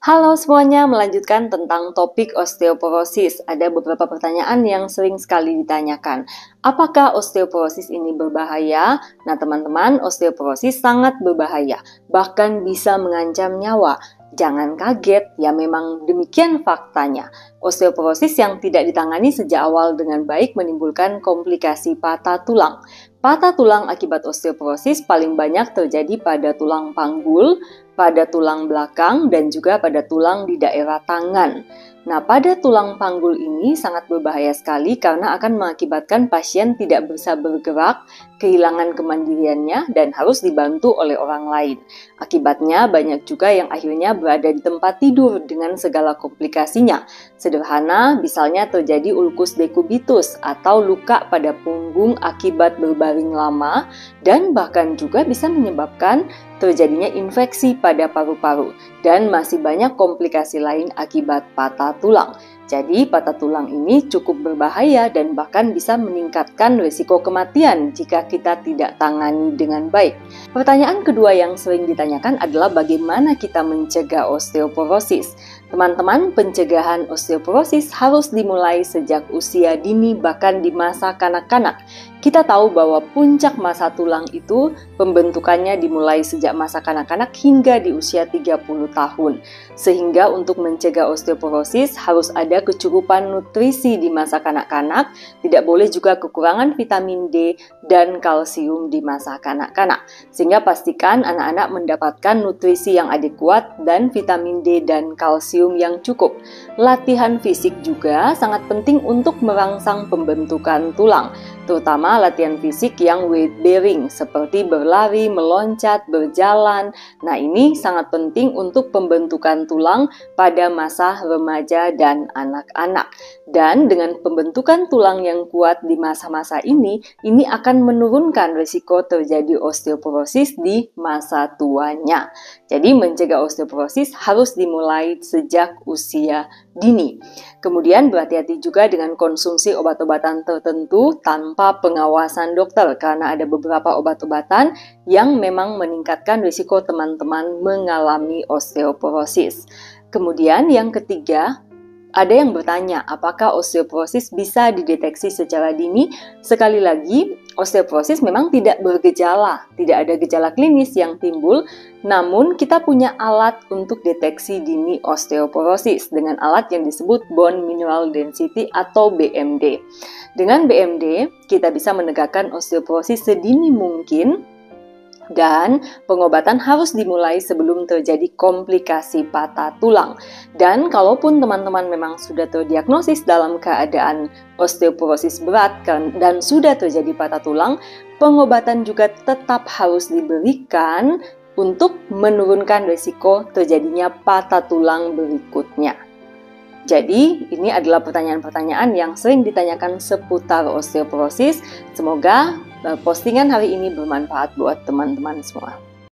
Halo semuanya, melanjutkan tentang topik osteoporosis. Ada beberapa pertanyaan yang sering sekali ditanyakan. Apakah osteoporosis ini berbahaya? Nah teman-teman, osteoporosis sangat berbahaya, bahkan bisa mengancam nyawa. Jangan kaget, ya memang demikian faktanya. Osteoporosis yang tidak ditangani sejak awal dengan baik menimbulkan komplikasi patah tulang. Patah tulang akibat osteoporosis paling banyak terjadi pada tulang panggul, pada tulang belakang, dan juga pada tulang di daerah tangan. Nah, pada tulang panggul ini sangat berbahaya sekali karena akan mengakibatkan pasien tidak bisa bergerak, kehilangan kemandiriannya, dan harus dibantu oleh orang lain. Akibatnya, banyak juga yang akhirnya berada di tempat tidur dengan segala komplikasinya. Sederhana, misalnya terjadi ulcus decubitus atau luka pada punggung akibat berbaring lama, dan bahkan juga bisa menyebabkan terjadinya infeksi pada paru-paru, dan masih banyak komplikasi lain akibat patah tulang. Jadi patah tulang ini cukup berbahaya dan bahkan bisa meningkatkan risiko kematian jika kita tidak tangani dengan baik. Pertanyaan kedua yang sering ditanyakan adalah bagaimana kita mencegah osteoporosis. Teman-teman, pencegahan osteoporosis harus dimulai sejak usia dini, bahkan di masa kanak-kanak. Kita tahu bahwa puncak masa tulang itu pembentukannya dimulai sejak masa kanak-kanak hingga di usia 30 tahun. Sehingga untuk mencegah osteoporosis harus ada kecukupan nutrisi di masa kanak-kanak, tidak boleh juga kekurangan vitamin D dan kalsium di masa kanak-kanak. Sehingga pastikan anak-anak mendapatkan nutrisi yang adekuat dan vitamin D dan kalsium yang cukup. Latihan fisik juga sangat penting untuk merangsang pembentukan tulang, terutama latihan fisik yang weight bearing seperti berlari, meloncat, berjalan. Nah, ini sangat penting untuk pembentukan tulang pada masa remaja dan anak-anak. Dan dengan pembentukan tulang yang kuat di masa-masa ini akan menurunkan risiko terjadi osteoporosis di masa tuanya. Jadi mencegah osteoporosis harus dimulai sejak usia dini. Kemudian berhati-hati juga dengan konsumsi obat-obatan tertentu tanpa pengawasan dokter, karena ada beberapa obat-obatan yang memang meningkatkan risiko teman-teman mengalami osteoporosis. Kemudian yang ketiga, ada yang bertanya, apakah osteoporosis bisa dideteksi secara dini? Sekali lagi, osteoporosis memang tidak bergejala, tidak ada gejala klinis yang timbul, namun kita punya alat untuk deteksi dini osteoporosis dengan alat yang disebut bone mineral density atau BMD. Dengan BMD, kita bisa menegakkan osteoporosis sedini mungkin, dan pengobatan harus dimulai sebelum terjadi komplikasi patah tulang. Dan kalaupun teman-teman memang sudah terdiagnosis dalam keadaan osteoporosis berat dan sudah terjadi patah tulang, pengobatan juga tetap harus diberikan untuk menurunkan risiko terjadinya patah tulang berikutnya. Jadi, ini adalah pertanyaan-pertanyaan yang sering ditanyakan seputar osteoporosis. Semoga postingan hari ini bermanfaat buat teman-teman semua.